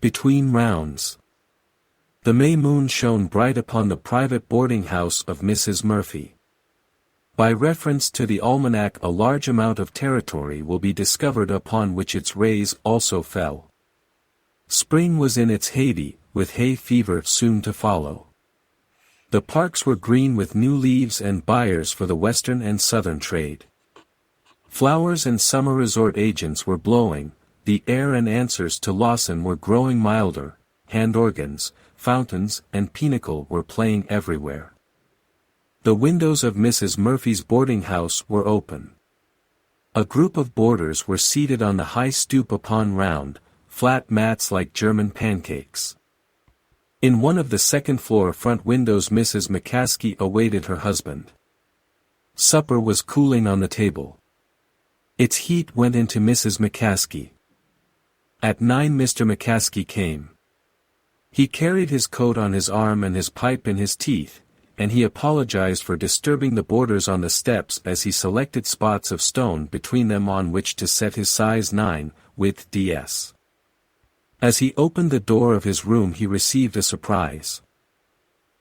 Between rounds. The May moon shone bright upon the private boarding house of Mrs. Murphy. By reference to the almanac, a large amount of territory will be discovered upon which its rays also fell. Spring was in its heyday, with hay fever soon to follow. The parks were green with new leaves and buyers for the western and southern trade. Flowers and summer resort agents were blowing, the air, and answers to Lawson were growing milder, hand organs, fountains, and pinochle were playing everywhere. The windows of Mrs. Murphy's boarding house were open. A group of boarders were seated on the high stoop upon round, flat mats like German pancakes. In one of the second-floor front windows Mrs. McCaskey awaited her husband. Supper was cooling on the table. Its heat went into Mrs. McCaskey. At 9 Mr. McCaskey came. He carried his coat on his arm and his pipe in his teeth, and he apologized for disturbing the boarders on the steps as he selected spots of stone between them on which to set his size 9, width DS. As he opened the door of his room he received a surprise.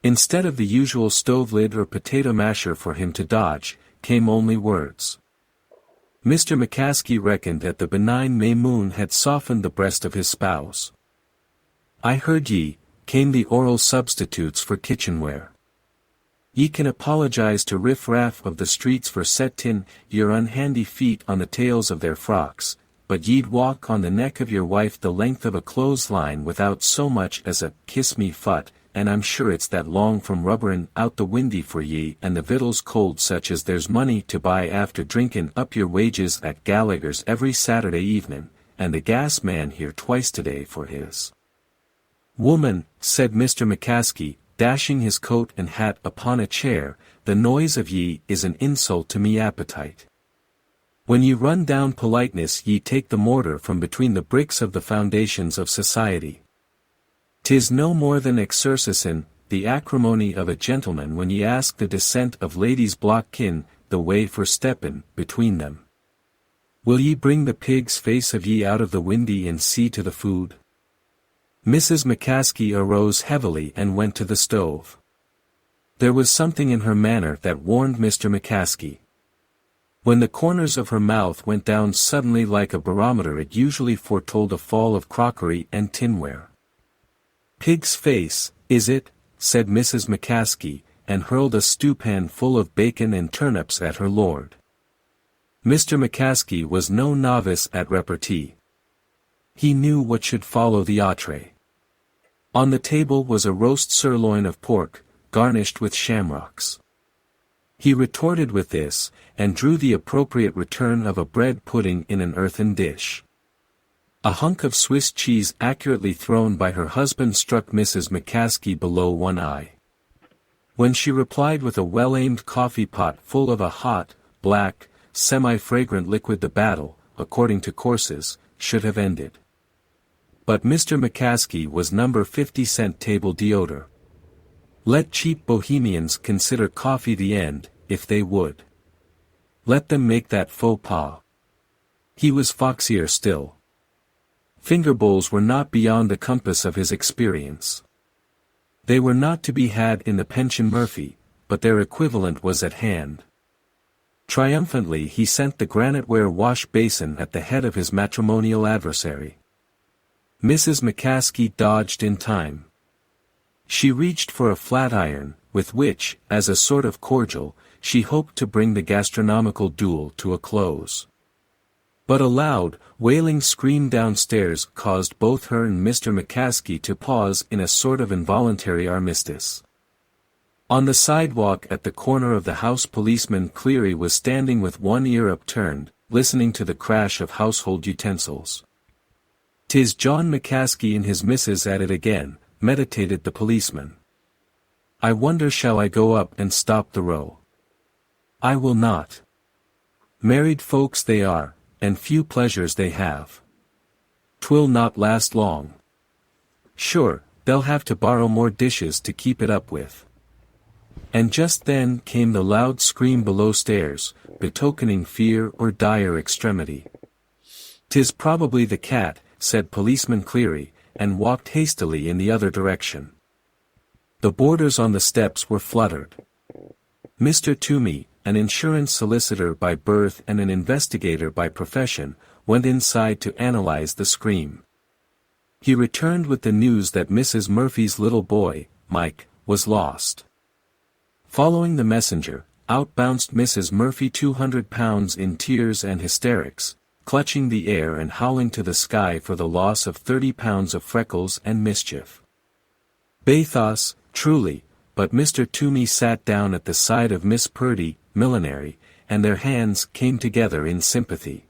Instead of the usual stove lid or potato masher for him to dodge, came only words. Mr. McCaskey reckoned that the benign May moon had softened the breast of his spouse. "I heard ye," came the oral substitutes for kitchenware. "Ye can apologize to riff-raff of the streets for settin' your unhandy feet on the tails of their frocks, but ye'd walk on the neck of your wife the length of a clothesline without so much as a 'kiss me fut,' and I'm sure it's that long from rubberin' out the windy for ye and the victuals cold such as there's money to buy after drinkin' up your wages at Gallagher's every Saturday evenin', and the gas man here twice today for his." "Woman," said Mr. McCaskey, dashing his coat and hat upon a chair, "the noise of ye is an insult to me appetite. When ye run down politeness ye take the mortar from between the bricks of the foundations of society. 'Tis no more than exercisin', the acrimony of a gentleman when ye ask the descent of ladies block-kin, the way for steppin' between them. Will ye bring the pig's face of ye out of the windy and see to the food?" Mrs. McCaskey arose heavily and went to the stove. There was something in her manner that warned Mr. McCaskey. When the corners of her mouth went down suddenly like a barometer it usually foretold a fall of crockery and tinware. "Pig's face, is it?" said Mrs. McCaskey, and hurled a stewpan full of bacon and turnips at her lord. Mr. McCaskey was no novice at repartee. He knew what should follow the entree. On the table was a roast sirloin of pork, garnished with shamrocks. He retorted with this, and drew the appropriate return of a bread pudding in an earthen dish. A hunk of Swiss cheese accurately thrown by her husband struck Mrs. McCaskey below one eye. When she replied with a well-aimed coffee pot full of a hot, black, semi-fragrant liquid the battle, according to courses, should have ended. But Mr. McCaskey was number 50-cent table d'oeuvre. Let cheap bohemians consider coffee the end, if they would. Let them make that faux pas. He was foxier still. Finger bowls were not beyond the compass of his experience. They were not to be had in the Pension Murphy, but their equivalent was at hand. Triumphantly he sent the graniteware wash basin at the head of his matrimonial adversary. Mrs. McCaskey dodged in time. She reached for a flat iron, with which, as a sort of cordial, she hoped to bring the gastronomical duel to a close. But a loud, wailing scream downstairs caused both her and Mr. McCaskey to pause in a sort of involuntary armistice. On the sidewalk at the corner of the house policeman Cleary was standing with one ear upturned, listening to the crash of household utensils. "'Tis John McCaskey and his missus at it again," meditated the policeman. "I wonder shall I go up and stop the row? I will not. Married folks they are, and few pleasures they have. 'Twill not last long. Sure, they'll have to borrow more dishes to keep it up with." And just then came the loud scream below stairs, betokening fear or dire extremity. "'Tis probably the cat," said Policeman Cleary, and walked hastily in the other direction. The boarders on the steps were fluttered. Mr. Toomey, an insurance solicitor by birth and an investigator by profession, went inside to analyze the scream. He returned with the news that Mrs. Murphy's little boy, Mike, was lost. Following the messenger, out bounced Mrs. Murphy, 200 pounds, in tears and hysterics, clutching the air and howling to the sky for the loss of 30 pounds of freckles and mischief. Bathos, truly, but Mr. Toomey sat down at the side of Miss Purdy, millinery, and their hands came together in sympathy.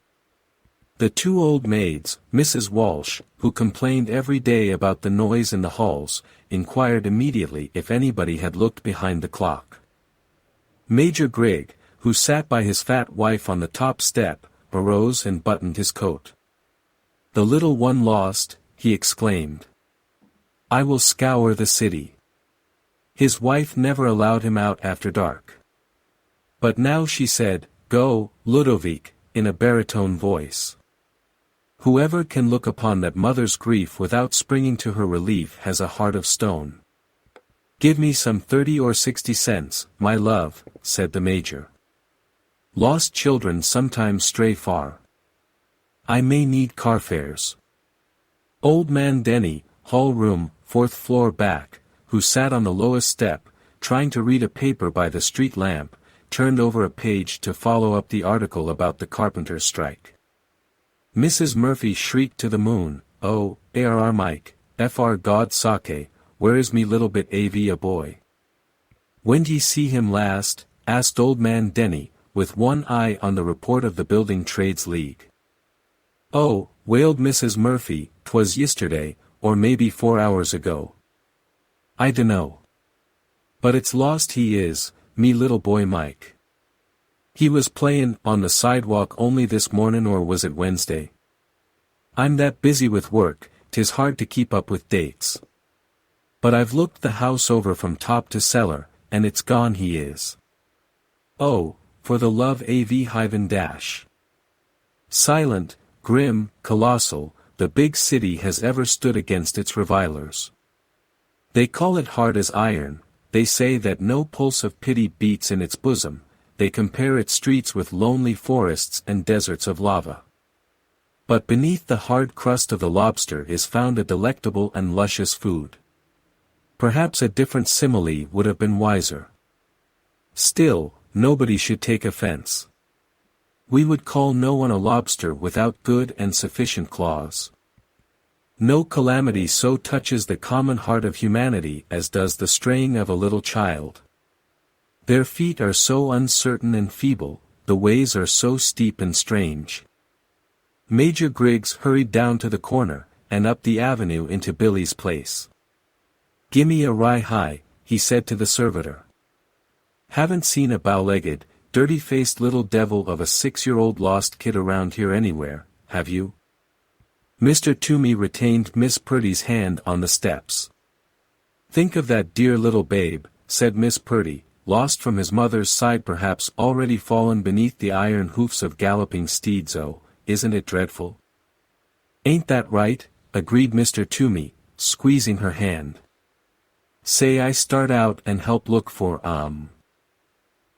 The two old maids, Mrs. Walsh, who complained every day about the noise in the halls, inquired immediately if anybody had looked behind the clock. Major Grigg, who sat by his fat wife on the top step, arose and buttoned his coat. "The little one lost," he exclaimed. "I will scour the city." His wife never allowed him out after dark. But now she said, "Go, Ludovic," in a baritone voice. Whoever can look upon that mother's grief without springing to her relief has a heart of stone. "Give me some 30 or 60 cents, my love," said the major. "Lost children sometimes stray far. I may need car fares." Old man Denny, hall room, 4th floor back, who sat on the lowest step, trying to read a paper by the street lamp, turned over a page to follow up the article about the carpenters' strike. Mrs. Murphy shrieked to the moon, "Oh, arr Mike, fr God sake, where is me little bit av a boy?" "When d'ye see him last?" asked old man Denny, with one eye on the report of the Building Trades League. "Oh," wailed Mrs. Murphy, "'twas yesterday, or maybe 4 hours ago. I dunno. But it's lost he is, me little boy Mike. He was playin' on the sidewalk only this mornin', or was it Wednesday? I'm that busy with work, 'tis hard to keep up with dates. But I've looked the house over from top to cellar, and it's gone he is. Oh, for the love av hyven dash. Silent, grim, colossal, the big city has ever stood against its revilers. They call it hard as iron, they say that no pulse of pity beats in its bosom, they compare its streets with lonely forests and deserts of lava. But beneath the hard crust of the lobster is found a delectable and luscious food. Perhaps a different simile would have been wiser. Still, nobody should take offense. We would call no one a lobster without good and sufficient claws. No calamity so touches the common heart of humanity as does the straying of a little child. Their feet are so uncertain and feeble, the ways are so steep and strange. Major Griggs hurried down to the corner, and up the avenue into Billy's place. "Gimme a rye high," he said to the servitor. "Haven't seen a bow-legged, dirty-faced little devil of a 6-year-old lost kid around here anywhere, have you?" Mr. Toomey retained Miss Purdy's hand on the steps. "Think of that dear little babe," said Miss Purdy, "lost from his mother's side, perhaps already fallen beneath the iron hoofs of galloping steeds. Oh, isn't it dreadful?" "Ain't that right?" agreed Mr. Toomey, squeezing her hand. "Say I start out and help look for,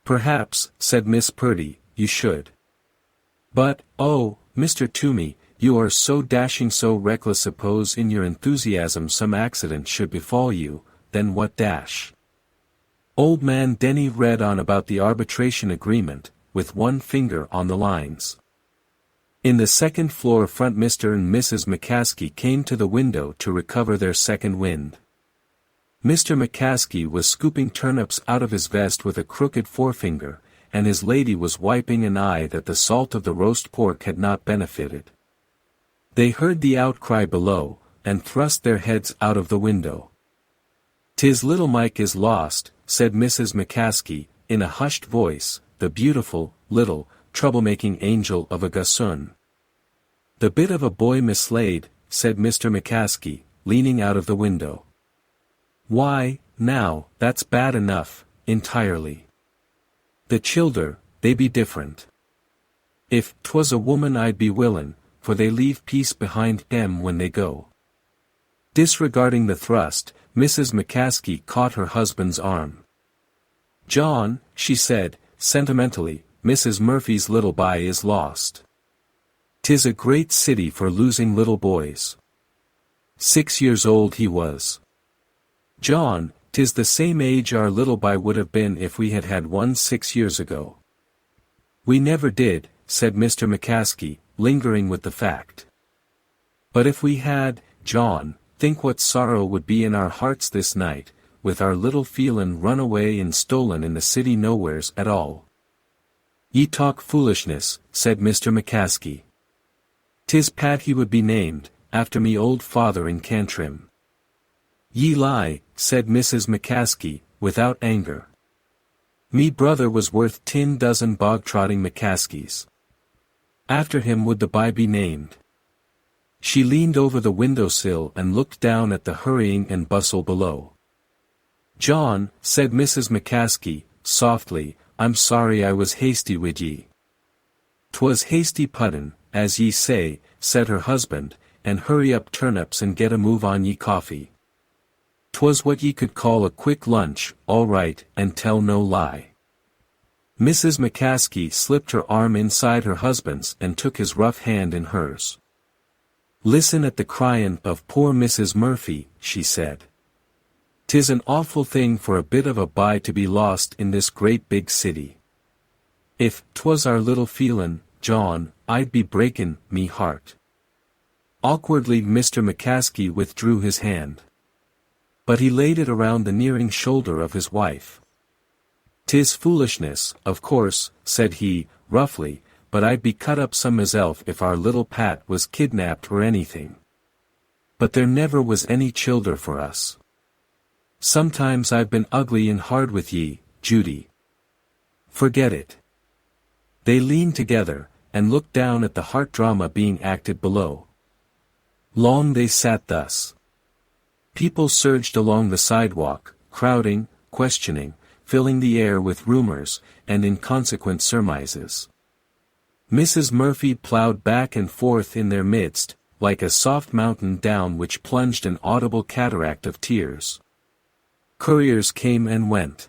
Perhaps," said Miss Purdy, "you should. But, oh, Mr. Toomey, you are so dashing, so reckless. Suppose in your enthusiasm some accident should befall you, then what dash?" Old man Denny read on about the arbitration agreement, with one finger on the lines. In the second floor front, Mr. and Mrs. McCaskey came to the window to recover their second wind. Mr. McCaskey was scooping turnips out of his vest with a crooked forefinger, and his lady was wiping an eye that the salt of the roast pork had not benefited. They heard the outcry below, and thrust their heads out of the window. "'Tis little Mike is lost," said Mrs. McCaskey, in a hushed voice, "the beautiful, little, troublemaking angel of a gossoon." "The bit of a boy mislaid," said Mr. McCaskey, leaning out of the window. "Why, now, that's bad enough, entirely. The childer, they be different. If 'twas a woman I'd be willin', for they leave peace behind 'em when they go. Disregarding the thrust, Mrs. McCaskey caught her husband's arm. "John," she said, sentimentally, "Mrs. Murphy's little boy is lost. 'Tis a great city for losing little boys. 6 years old he was. John, 'tis the same age our little boy would have been if we had had one 6 years ago." "We never did," said Mr. McCaskey, lingering with the fact. "But if we had, John, think what sorrow would be in our hearts this night, with our little Phelan run away and stolen in the city nowheres at all." "Ye talk foolishness," said Mr. McCaskey. "'Tis Pat he would be named, after me old father in Cantrim." "Ye lie," said Mrs. McCaskey, without anger. "Me brother was worth 10 bog-trotting McCaskeys. After him would the boy be named." She leaned over the window-sill and looked down at the hurrying and bustle below. "John," said Mrs. McCaskey, softly, "I'm sorry I was hasty wid ye." "'Twas hasty puddin', as ye say," said her husband, "and hurry up turnips and get a move on ye coffee. 'Twas what ye could call a quick lunch, all right, and tell no lie." Mrs. McCaskey slipped her arm inside her husband's and took his rough hand in hers. "Listen at the cryin' of poor Mrs. Murphy," she said. "'Tis an awful thing for a bit of a bye to be lost in this great big city. If 'twas our little Phelan, John, I'd be breakin' me heart." Awkwardly Mr. McCaskey withdrew his hand. But he laid it around the nearing shoulder of his wife. "'Tis foolishness, of course," said he, roughly, "but I'd be cut up some myself if our little Pat was kidnapped or anything. But there never was any childer for us. Sometimes I've been ugly and hard with ye, Judy. Forget it." They leaned together, and looked down at the heart drama being acted below. Long they sat thus. People surged along the sidewalk, crowding, questioning, filling the air with rumors, and inconsequent surmises. Mrs. Murphy plowed back and forth in their midst, like a soft mountain down which plunged an audible cataract of tears. Couriers came and went.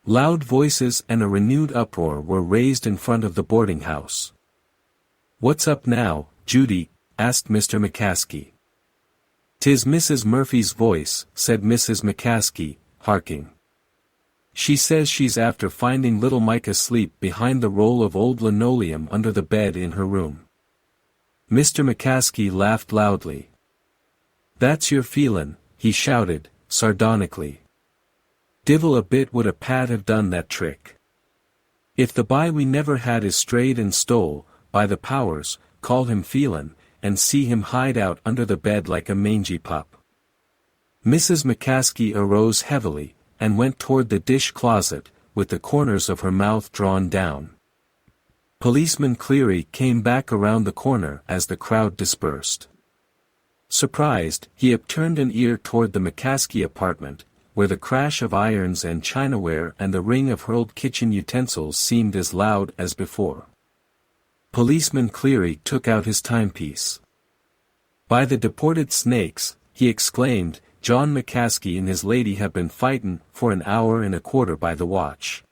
Loud voices and a renewed uproar were raised in front of the boarding house. "What's up now, Judy?" asked Mr. McCaskey. "'Tis Mrs. Murphy's voice," said Mrs. McCaskey, harking. "She says she's after finding little Mike asleep behind the roll of old linoleum under the bed in her room." Mr. McCaskey laughed loudly. "That's your feelin'," he shouted, sardonically. "Divil a bit would a Pat have done that trick. If the boy we never had is strayed and stole, by the powers, call him Phelan, and see him hide out under the bed like a mangy pup." Mrs. McCaskey arose heavily, and went toward the dish closet, with the corners of her mouth drawn down. Policeman Cleary came back around the corner as the crowd dispersed. Surprised, he upturned an ear toward the McCaskey apartment, where the crash of irons and chinaware and the ring of hurled kitchen utensils seemed as loud as before. Policeman Cleary took out his timepiece. "By the deported snakes," he exclaimed, "John McCaskey and his lady have been fightin' for an hour and a quarter by the watch.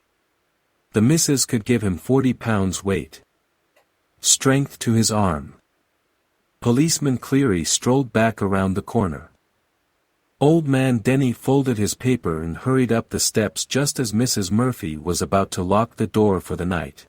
The missus could give him 40 pounds weight. Strength to his arm." Policeman Cleary strolled back around the corner. Old man Denny folded his paper and hurried up the steps just as Mrs. Murphy was about to lock the door for the night.